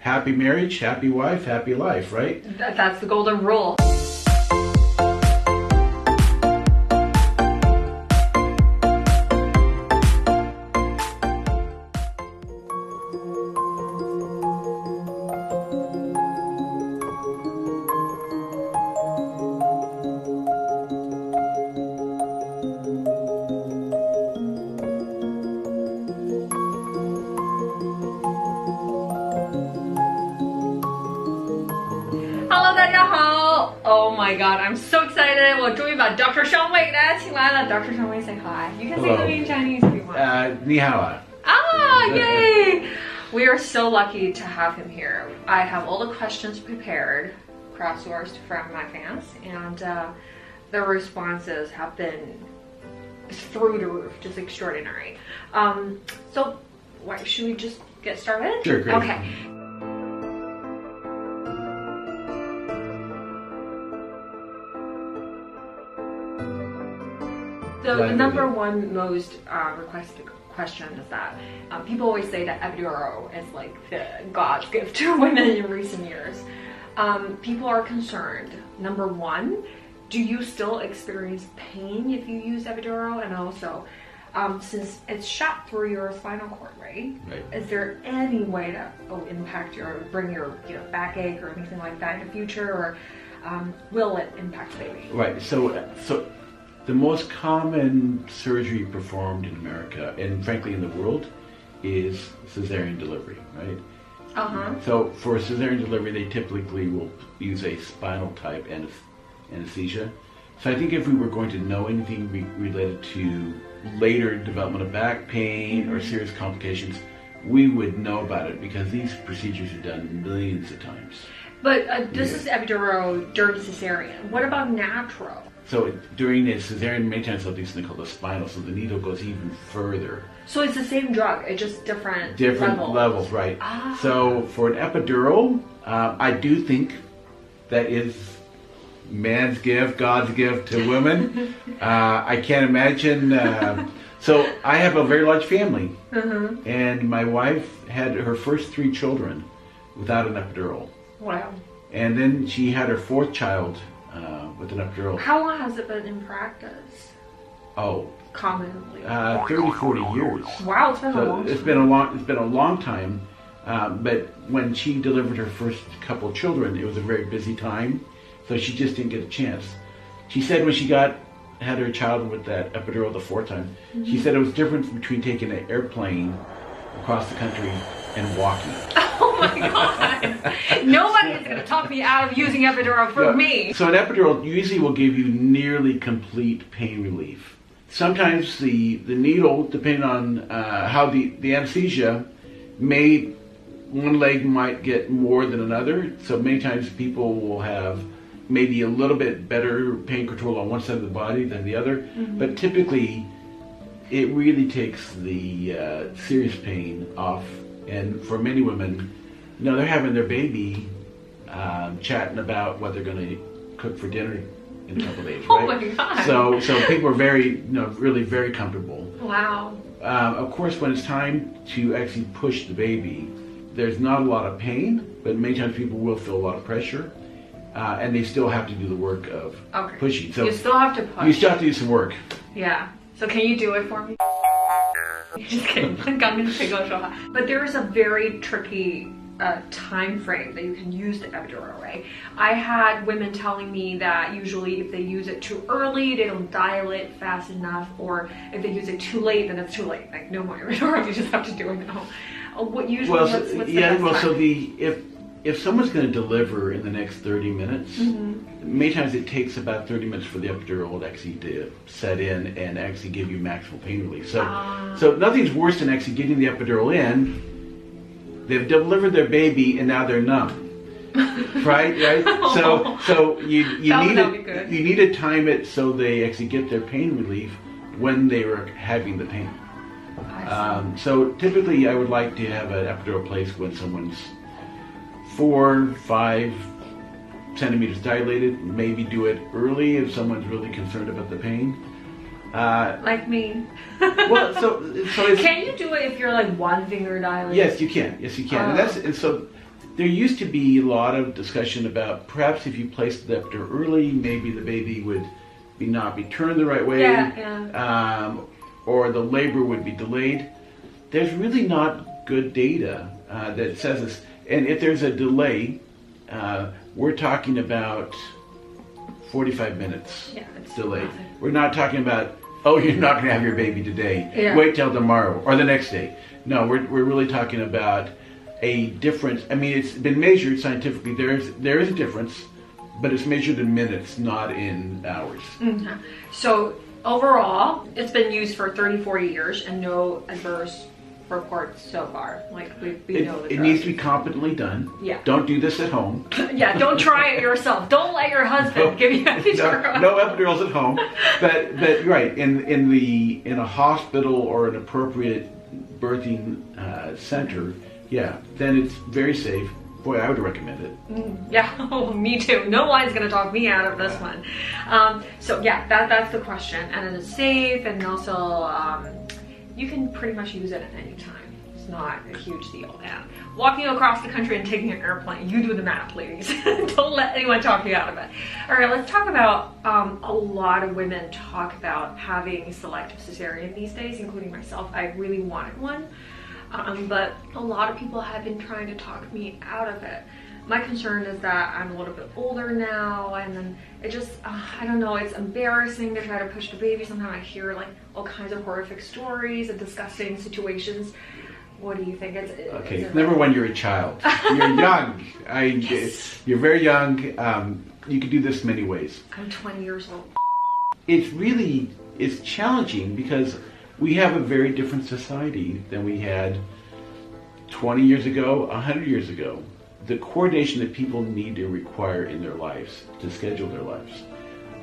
happy marriage, happy wife, happy life, right? That's the golden rule. Hello， 大家好 ！Oh my God, I'm so excited! 我终于把 Dr. Shumway 给大家请来了。Dr. Shumway, say hi. You can say something in Chinese if you want. 你好啊。Yay! We are so lucky to have him here. I have all the questions prepared, crowdsourced from my fans, and the responses have been through the roof, just extraordinary. So, should we just get started? Sure, great. Okay. The number one most requested question is that people always say that epidural is like the God's gift to women in recent years. People are concerned. Number one, do you still experience pain if you use epidural? And also, since it's shot through your spinal cord, right? Is there any way to impact bring your backache or anything like that in the future, or will it impact the baby? Right. So the most common surgery performed in America, and frankly in the world, is cesarean delivery, right? So for cesarean delivery, they typically will use a spinal type anesthesia. So I think if we were going to know anything related to later development of back pain or serious complications, we would know about it because these procedures are done millions of times. But this is epidural during cesarean. What about natural? So during a cesarean, many times they'll do something called the spinal, so the needle goes even further. So it's the same drug, it's just different levels, right? So for an epidural, I do think that is man's gift, God's gift to women. I can't imagine. So I have a very large family, and my wife had her first 3 children without an epidural. Wow. And then she had her 4th child with an epidural. How long has it been in practice? Oh, commonly. 30, 40 years. Wow, it's been a long time. It's been a long time. But when she delivered her first couple of children, it was a very busy time, so she just didn't get a chance. She said when she had her child with that epidural the 4th time, she said it was different between taking an airplane across the country and walking. Oh my God! Nobody is going to talk me out of using epidural for me. So an epidural usually will give you nearly complete pain relief. Sometimes the needle, depending on how the anesthesia, one leg might get more than another. So many times people will have maybe a little bit better pain control on one side of the body than the other. But typically, it really takes the serious pain off. And for many women, they're having their baby chatting about what they're going to cook for dinner in a couple of days, right? Oh my God. So people are very, really very comfortable. Wow. Of course, when it's time to actually push the baby, there's not a lot of pain, but many times people will feel a lot of pressure, and they still have to do the work of pushing. So you still have to push. You still have to do some work. Yeah. So can you do it for me? Just kidding. But there is a very tricky time frame that you can use the epidural, right? I had women telling me that usually if they use it too early, they don't dilate fast enough, or if they use it too late, then it's too late. Like no more epidural, you just have to do it now. What's the best time? If someone's going to deliver in the next 30 minutes, many times it takes about 30 minutes for the epidural actually to set in and actually give you maximal pain relief. So nothing's worse than actually getting the epidural in. They've delivered their baby and now they're numb, right? So you need to time it so they actually get their pain relief when they were having the pain. So typically I would like to have an epidural placed when someone's 4-5 centimeters dilated. Maybe do it early if someone's really concerned about the pain. Like me. Well, so it's, can you do it if you're like one finger dilated? Yes, you can. Yes, you can. And so There used to be a lot of discussion about perhaps if you placed the epidural early, maybe the baby would not be turned the right way, or the labor would be delayed. There's really not good data that says this. And if there's a delay, we're talking about 45 minutes delay. We're not talking about, oh, you're not going to have your baby today. Yeah. Wait till tomorrow or the next day. No, we're really talking about a difference. I mean, it's been measured scientifically. There is a difference, but it's measured in minutes, not in hours. Mm-hmm. So overall, it's been used for 34 years and no adverse reports so far. Like we know the it needs to be competently done. Yeah. Don't do this at home. Yeah, don't try it yourself. Don't let your husband give you epidural. No epidurals at home. But right, in a hospital or an appropriate birthing center, yeah, then it's very safe. Boy, I would recommend it. Yeah, oh, me too. No one's going to talk me out of this one. So yeah, that's the question. And it's safe, and also you can pretty much use it at any time. It's not a huge deal. And walking across the country and taking an airplane, you do the math, ladies. Don't let anyone talk you out of it. All right, let's talk about a lot of women talk about having selective cesarean these days, including myself. I really wanted one. But a lot of people have been trying to talk me out of it. My concern is that I'm a little bit older now, and then it just, I don't know, it's embarrassing to try to push the baby. Sometimes I hear like all kinds of horrific stories and disgusting situations. What do you think? Number one, you're a child. You're young. Yes. You're very young. You can do this many ways. I'm 20 years old. It's challenging because we have a very different society than we had 20 years ago, 100 years ago. The coordination that people need to require in their lives to schedule their lives.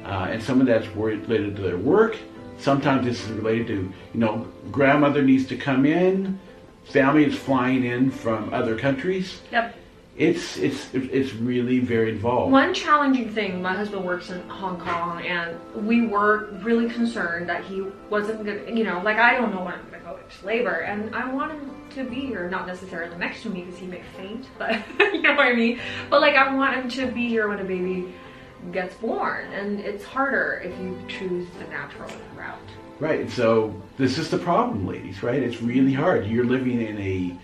And some of that's related to their work. Sometimes this is related to, grandmother needs to come in, family is flying in from other countries. Yep. It's really very involved. One challenging thing, my husband works in Hong Kong, and we were really concerned that he wasn't gonna, I don't know when I'm gonna go into labor, and I want him to be here, not necessarily next to me because he may faint, but you know what I mean? But I want him to be here when a baby gets born, and it's harder if you choose the natural route. Right, and so this is the problem, ladies, right? It's really hard. You're living in a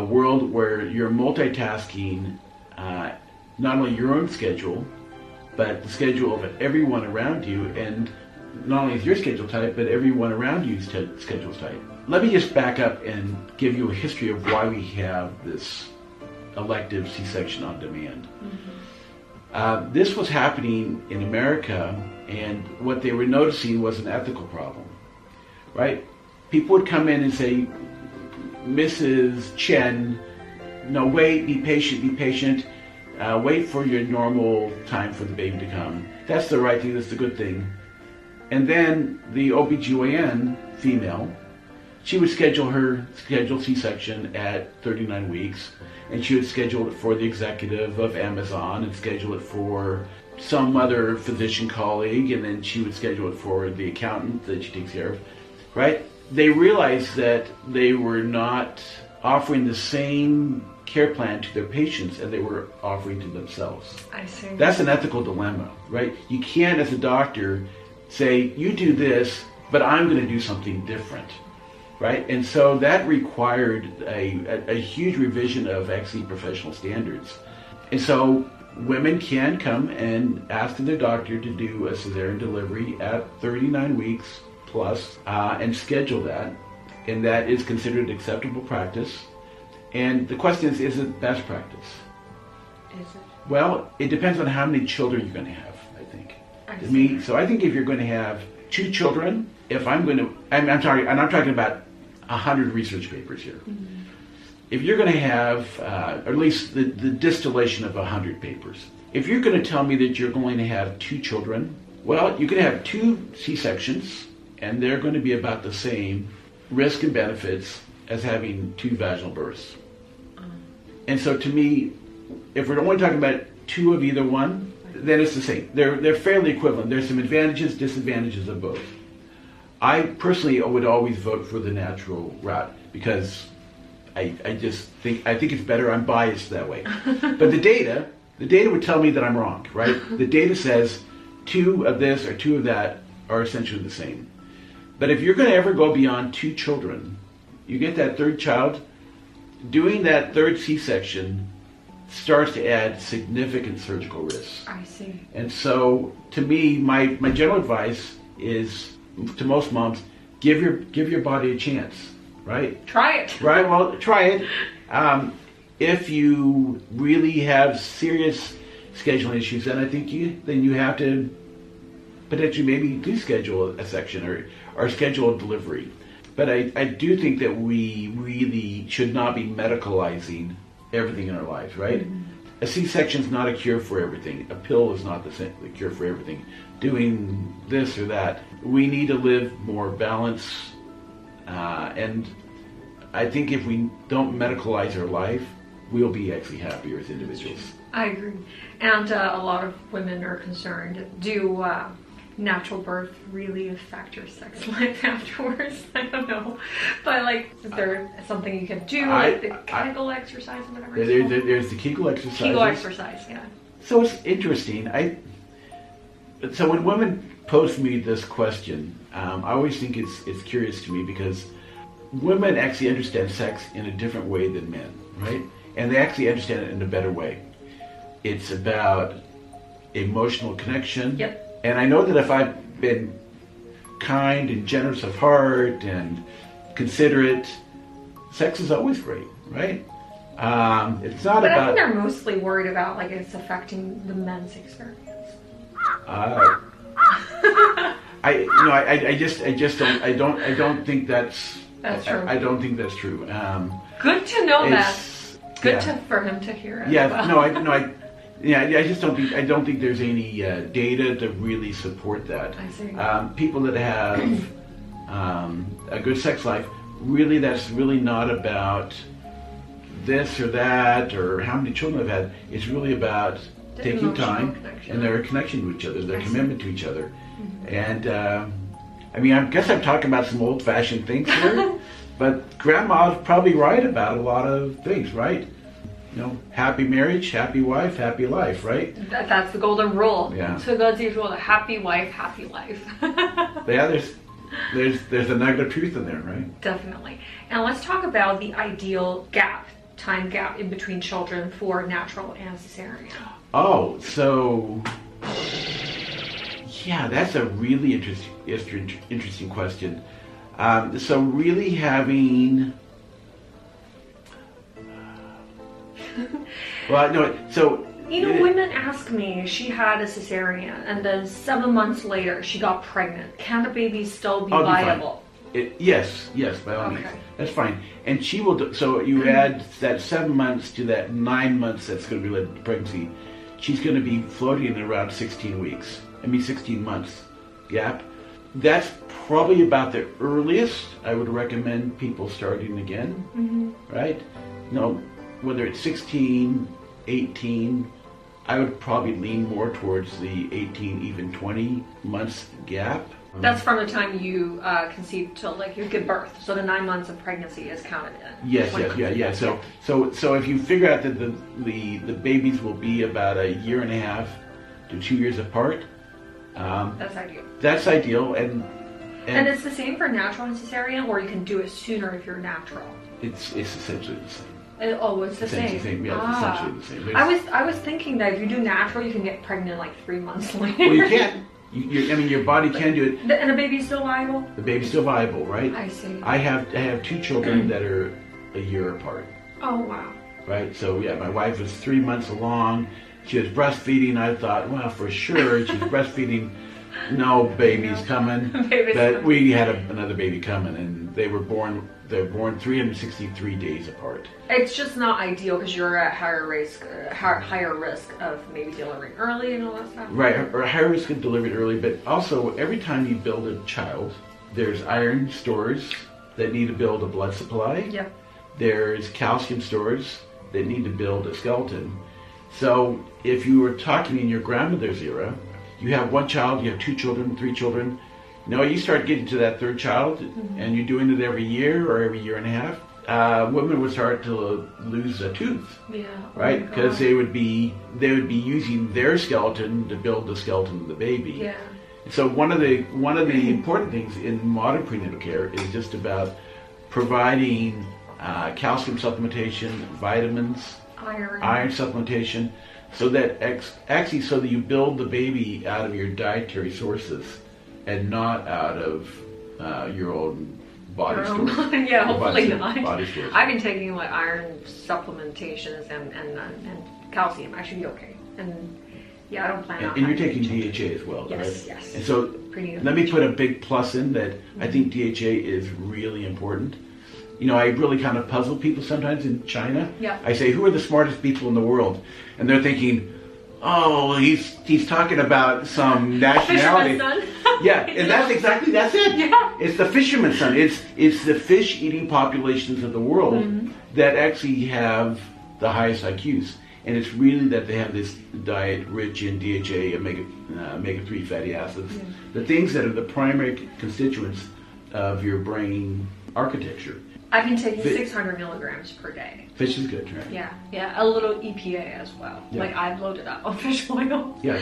world where you're multitasking not only your own schedule, but the schedule of everyone around you, and not only is your schedule tight, but everyone around you's schedule is tight. Let me just back up and give you a history of why we have this elective C-section on demand. Mm-hmm. This was happening in America, and what they were noticing was an ethical problem, right? People would come in and say, Mrs. Chen, no, wait, be patient, wait for your normal time for the baby to come. That's the right thing, that's the good thing. And then the OBGYN female, she would schedule C-section at 39 weeks, and she would schedule it for the executive of Amazon and schedule it for some other physician colleague, and then she would schedule it for the accountant that she takes care of, right? They realized that they were not offering the same care plan to their patients as they were offering to themselves. I see. That's an ethical dilemma, right? You can't, as a doctor, say, you do this, but I'm going to do something different, right? And so that required a huge revision of actually professional standards. And so women can come and ask their doctor to do a cesarean delivery at 39 weeks plus and schedule that, and that is considered acceptable practice. And the question is it best practice? Is it? Well, it depends on how many children you're going to have, I think. So I think if you're going to have 2 children, I'm talking about 100 research papers here. Mm-hmm. If you're going to have, or at least the distillation of 100 papers, if you're going to tell me that you're going to have 2 children, well, you can have 2 C-sections, and they're going to be about the same risk and benefits as having 2 vaginal births. And so to me, if we're only talking about 2 of either one, then it's the same. They're fairly equivalent. There's some advantages, disadvantages of both. I personally would always vote for the natural route because I just think it's better. I'm biased that way. But the data would tell me that I'm wrong, right? The data says 2 of this or 2 of that are essentially the same. But if you're going to ever go beyond 2 children, you get that 3rd child, doing that 3rd C-section starts to add significant surgical risks. I see. And so, to me, my general advice is to most moms, give your body a chance, right? Try it. Right. Well, try it. If you really have serious scheduling issues, then I think you have to potentially maybe do schedule a section or schedule a delivery. But I do think that we really should not be medicalizing everything in our lives, right? Mm-hmm. A C-section is not a cure for everything. A pill is not the cure for everything. Doing this or that. We need to live more balanced. And I think if we don't medicalize our life, we'll be actually happier as individuals. I agree. And a lot of women are concerned. Do natural birth really affect your sex life afterwards? I don't know. But like, is there something you can do, like the Kegel exercise or whatever? There's the Kegel exercise. Kegel exercise, yeah. So it's interesting. So when women pose me this question, I always think it's curious to me because women actually understand sex in a different way than men, right? And they actually understand it in a better way. It's about emotional connection. Yep. And I know that if I've been kind and generous of heart and considerate, sex is always great, right? It's not but about. I think they're mostly worried about like it's affecting the men's experience. I don't think that's. That's true. I don't think that's true. Good to know that. Good for him to hear it. Yeah. Well. I just don't think. I don't think there's any data to really support that. I see. People that have a good sex life, really, that's really not about this or that or how many children they've had. It's really about taking time and their connection to each other, their commitment to each other. Mm-hmm. And I guess I'm talking about some old-fashioned things here, but Grandma's probably right about a lot of things, right? Happy marriage, happy wife, happy life, right? That's the golden rule. Yeah. 崔哥记住了 happy wife, happy life. Yeah, there's a nugget of truth in there, right? Definitely. And let's talk about the ideal time gap in between children for natural and cesarean. Oh, so yeah, that's a really interesting question. So really having. Well, no. So women ask me, she had a cesarean, and then 7 months later she got pregnant. Can the baby still be viable? Yes, by all means, that's fine. And she will. So you add that 7 months to that 9 months that's going to be led to pregnancy. She's going to be floating in around 16 months gap. That's probably about the earliest I would recommend people starting again, right? Whether it's 16, 18, I would probably lean more towards the 18, even 20 months gap. That's from the time you conceive till like you give birth. So the 9 months of pregnancy is counted in. Yes. So if you figure out that the babies will be about 1.5 years to 2 years apart, that's ideal. That's ideal, and it's the same for natural and cesarean, or you can do it sooner if you're natural. It's essentially the same. It's the same. Yeah, it's essentially the same. I was thinking that if you do natural, you can get pregnant like 3 months later. Well, you can. Your body can do it. And the baby's still viable? The baby's still viable, right? I see. I have 2 children that are 1 year apart. Oh, wow. Right? So, yeah, my wife was 3 months along. She was breastfeeding. I thought, well, for sure, she's breastfeeding. No baby's coming. But we had another baby coming, and they're born 363 days apart. It's just not ideal because you're at higher risk of maybe delivering early and all that stuff. Right, or higher risk of delivering early, but also every time you build a child, there's iron stores that need to build a blood supply. Yep. There's calcium stores that need to build a skeleton. So if you were talking in your grandmother's era, you have 1 child, you have 2 children, 3 children. You start getting to that 3rd child, and you're doing it every year or every 1.5 years. women would start to lose a tooth. Yeah. Right? Because they would be using their skeleton to build the skeleton of the baby. Yeah. So one of the important things in modern prenatal care is just about providing calcium supplementation, vitamins, iron supplementation, so that so that you build the baby out of your dietary sources and not out of your own body stores. Yeah, hopefully not. Body stores. I've been taking like iron supplementations and calcium. I should be okay. And yeah, I don't plan on. And you're taking DHA as well, yes, right? Yes. And so let me put a big plus in that. I think DHA is really important. You know, I really kind of puzzle people sometimes in China. Yeah. I say, who are the smartest people in the world? And they're thinking, oh, he's talking about some nationality. Fisherman's son. Yeah, and that's it. Yeah. It's the fisherman's son. It's the fish eating populations of the world that actually have the highest IQs. And it's really that they have this diet rich in DHA, omega-3 fatty acids, the things that are the primary constituents of your brain architecture. I've been taking 600 milligrams per day. Fish is good, right? Yeah. A little EPA as well. Yeah. Like I've loaded up on fish oil. Yeah,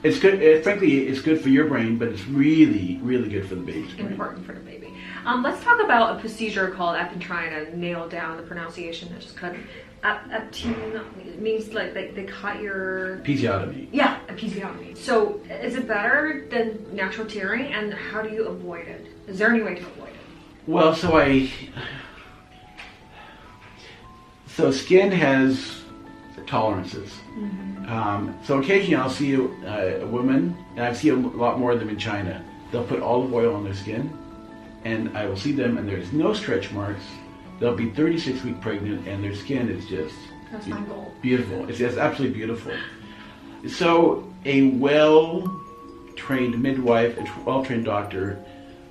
it's good. Frankly, it's good for your brain, but it's really, really good for the baby's brain. Important for the baby. Let's talk about a procedure called, I've been trying to nail down the pronunciation. I just cut it means like they cut your... Episiotomy. Yeah, episiotomy. So is it better than natural tearing, and how do you avoid it? Is there any way to avoid it? Well, so skin has tolerances. So occasionally I'll see a woman, and I see a lot more of them in China. They'll put olive oil on their skin, and I will see them, and there's no stretch marks. They'll be 36 weeks pregnant, and their skin is just beautiful. It's just absolutely beautiful. So a well-trained midwife, a well-trained doctor,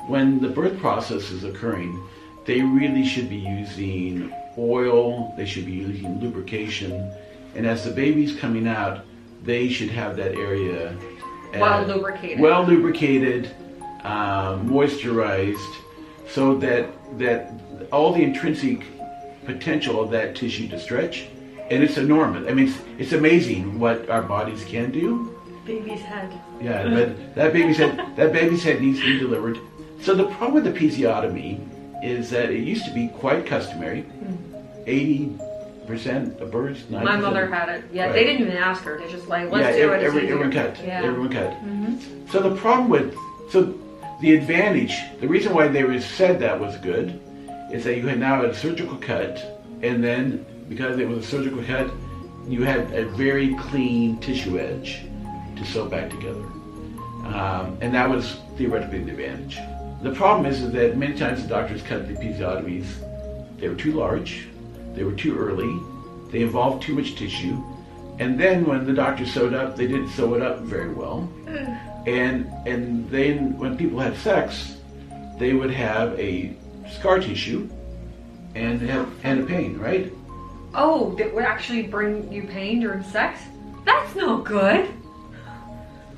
when the birth process is occurring, they really should be using oil, they should be using lubrication, and as the baby's coming out, they should have that area well lubricated, moisturized, so that all the intrinsic potential of that tissue to stretch, and it's enormous. I mean, it's amazing what our bodies can do. Baby's head. Yeah, but that baby's head needs to be delivered. So the problem with the episiotomy is that it used to be quite customary. 80% of births, 90%. My mother had it. Yeah, right. They didn't even ask her. They just like, let's do it. Everyone cut. Yeah. Everyone cut. So the problem the advantage, the reason why they said that was good, is that you had now a surgical cut, and then because it was a surgical cut, you had a very clean tissue edge to sew back together, and that was theoretically the advantage. The problem is that many times the doctors cut the episiotomies. They were too large, they were too early, they involved too much tissue, and then when the doctor sewed up, they didn't sew it up very well. And then when people had sex, they would have a scar tissue and a pain, right? Oh, that would actually bring you pain during sex? That's no good.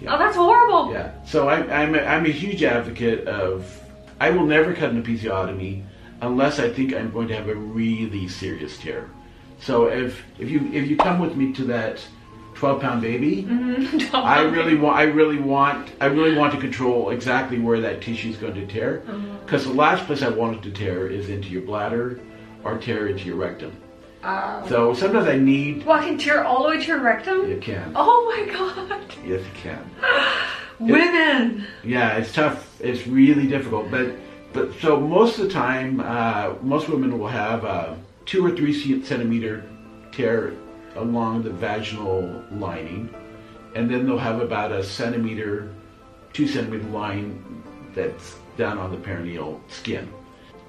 Yeah. Oh, that's horrible. Yeah. So I'm a huge advocate of, I will never cut an episiotomy unless I think I'm going to have a really serious tear. So if you come with me to that 12-pound baby, I really want to control exactly where that tissue is going to tear, because the last place I want it to tear is into your bladder or tear into your rectum. So sometimes I need... Well, it can tear all the way to your rectum? It can. Oh my god. Yes, it can. Women. Yeah, it's tough. It's really difficult. But so most of the time, most women will have a 2 or 3 centimeter tear along the vaginal lining, and then they'll have about a 2 centimeter line that's down on the perineal skin.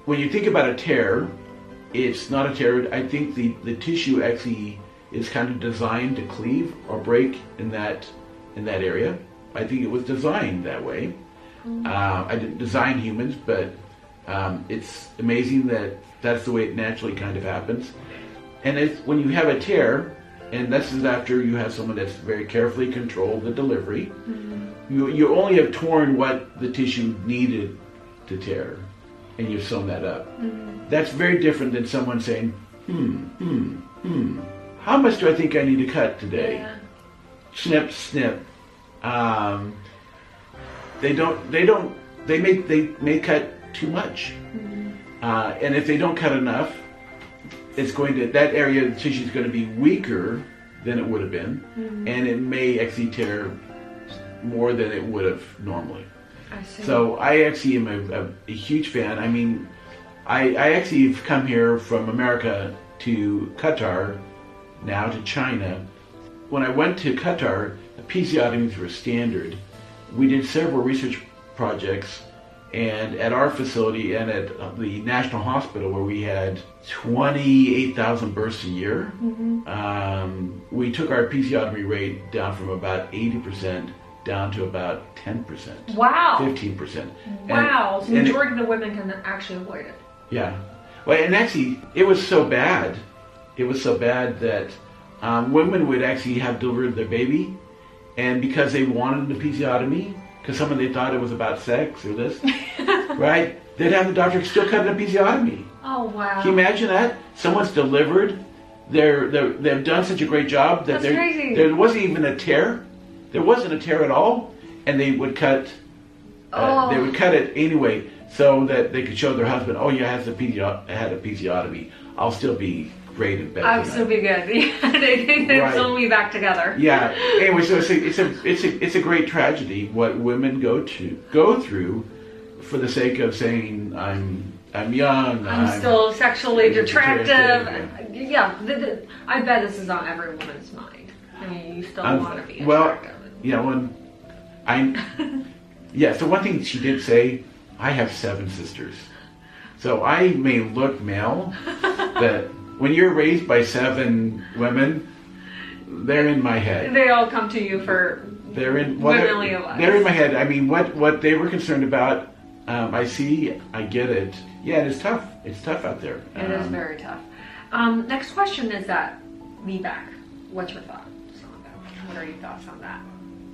When you think about a tear, it's not a tear. I think the tissue actually is kind of designed to cleave or break in that area. I think it was designed that way. I didn't design humans, but it's amazing that that's the way it naturally kind of happens. And when you have a tear, and this is after you have someone that's very carefully controlled the delivery, you only have torn what the tissue needed to tear. and you've sewn that up. That's very different than someone saying, how much do I think I need to cut today? Yeah. Snip, snip. They may cut too much. And if they don't cut enough, that area of the tissue is going to be weaker than it would have been, and it may actually tear more than it would have normally. I see. So I actually am a huge fan. I mean, I actually have come here from America to Qatar, now to China. When I went to Qatar, episiotomies were standard. We did several research projects, and at our facility and at the National Hospital, where we had 28,000 births a year, we took our episiotomy rate down from about 80% down to about 10%. Wow. 15%. Wow. So the majority of the women can actually avoid it. Yeah. Well, and actually, it was so bad. It was so bad that women would actually have delivered their baby, and because they wanted an episiotomy, because some of they thought it was about sex or this, right? They'd have the doctor still cut an episiotomy. Oh, wow. Can you imagine that? Someone's delivered, they've done such a great job that there wasn't even a tear. There wasn't a tear at all, and they would cut. They would cut it anyway, so that they could show their husband, "Oh, yeah, I had episiotomy. I'll still be great in bed. I'll still be good." They sew me back together. Yeah. Anyway, so it's a great tragedy what women go through for the sake of saying I'm young. I'm still sexually attractive. Yeah. I bet this is on every woman's mind. I mean, you still want to be attractive. Well, yeah. So one thing she did say, I have 7 sisters, so I may look male, but when you're raised by 7 women, they're in my head. They all come to you for womanly advice. They're in my head. I mean, what they were concerned about, I see, I get it. Yeah, it's tough. It's tough out there. It is very tough. Next question is that VBAC. What's your thoughts on that? What are your thoughts on that?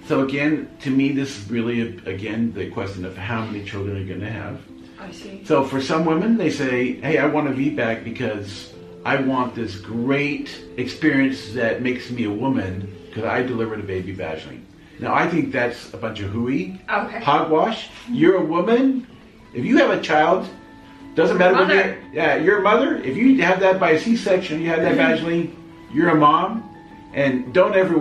So again, to me, this is really, the question of how many children are going to have. I see. So for some women, they say, hey, I want a VBAC because I want this great experience that makes me a woman because I delivered a baby vaginally. Now, I think that's a bunch of hooey. Okay. Hogwash. You're a woman. If you have a child, doesn't matter what you're a mother. If you have that by a C-section, you have that vaginally, you're a mom. And don't ever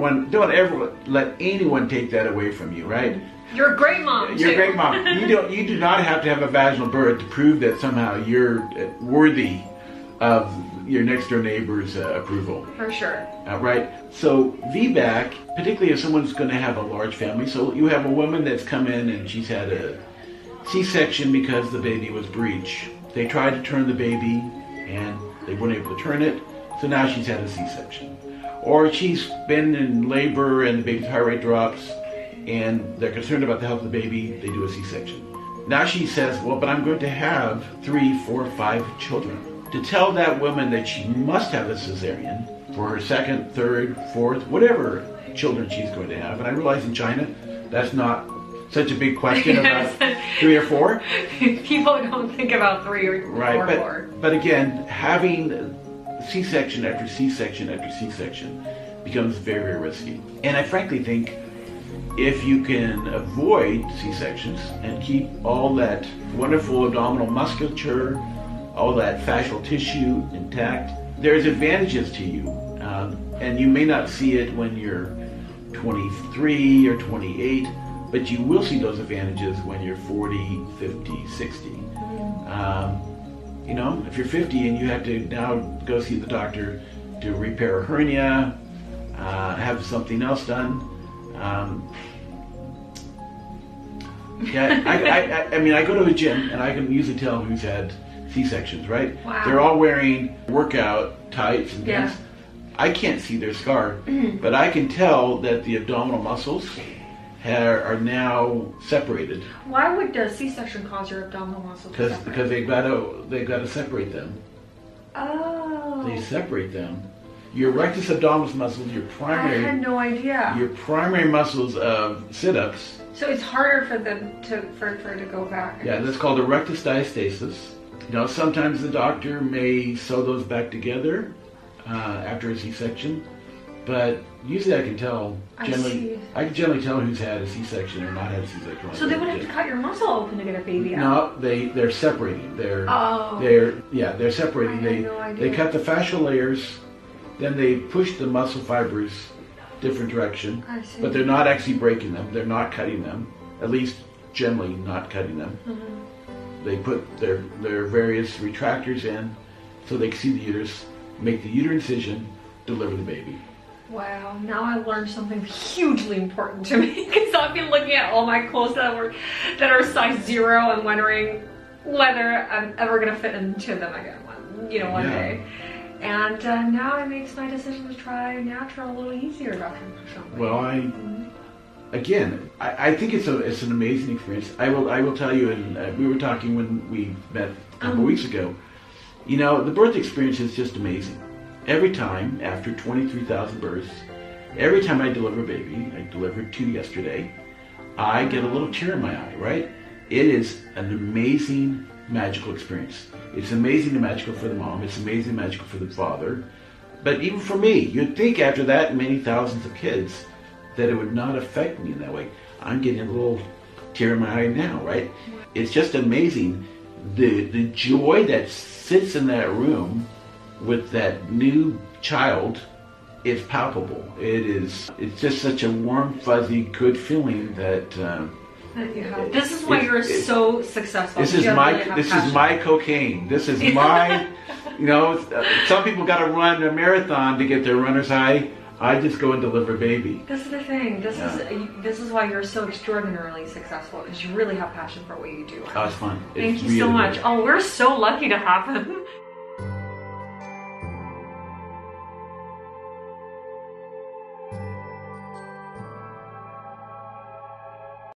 let anyone take that away from you, right? You're a great mom. You're a great mom. You do not have to have a vaginal birth to prove that somehow you're worthy of your next door neighbor's approval. For sure. Right? So VBAC, particularly if someone's going to have a large family, so you have a woman that's come in and she's had a C-section because the baby was breech. They tried to turn the baby and they weren't able to turn it, so now she's had a C-section. Or she's been in labor and the baby's heart rate drops and they're concerned about the health of the baby, they do a C-section. Now she says, well, but I'm going to have 3, 4, 5 children. To tell that woman that she must have a cesarean for her 2nd, 3rd, 4th, whatever children she's going to have. And I realize in China, that's not such a big question about 3 or 4. People don't think about 3 or 4. But again, having C-section after C-section after C-section becomes very, very risky. And I frankly think if you can avoid C-sections and keep all that wonderful abdominal musculature, all that fascial tissue intact, there's advantages to you. And you may not see it when you're 23 or 28, but you will see those advantages when you're 40, 50, 60. If you're 50 and you have to now go see the doctor to repair a hernia, have something else done. I go to a gym and I can usually tell who's had C-sections, right? Wow. They're all wearing workout tights and things. Yeah. I can't see their scar, but I can tell that the abdominal muscles are now separated. Why would the C-section cause your abdominal muscles to separate? Because they've got to separate them. Oh. They separate them Your rectus abdominis muscles, your primary. I had no idea. Your primary muscles of sit-ups. So it's harder for them for it to go back. Yeah, that's called a rectus diastasis. Sometimes the doctor may sew those back together after a C-section, but usually I can tell. I can generally tell who's had a C-section or not had a C-section. So they would have to cut your muscle open to get a baby out. No, they're separating. They're separating. I had no idea. They cut the fascial layers, then they push the muscle fibers different direction. I see. But they're not actually breaking them. They're not cutting them. At least generally not cutting them. Mm-hmm. They put their various retractors in so they can see the uterus, make the uterine incision, deliver the baby. Wow, now I learned something hugely important to me because I've been looking at all my clothes that are size 0 and wondering whether I'm ever going to fit into them again one day. And now it makes my decision to try natural a little easier, Dr. Shumway. Well, I think it's an amazing experience. I will tell you, and we were talking when we met a couple weeks ago. The birth experience is just amazing. Every time, after 23,000 births, every time I deliver a baby, I delivered 2 yesterday, I get a little tear in my eye, right? It is an amazing, magical experience. It's amazing and magical for the mom. It's amazing and magical for the father. But even for me, you'd think after that many thousands of kids that it would not affect me in that way. I'm getting a little tear in my eye now, right? It's just amazing. The joy that sits in that room with that new child is palpable. It's just such a warm, fuzzy, good feeling that this is why you're so successful. This is my cocaine. This is my some people got to run a marathon to get their runner's high. I just go and deliver a baby. This is the thing. This is why you're so extraordinarily successful, because you really have passion for what you do. Oh, it's fun. Thank you so much. Oh, we're so lucky to have him.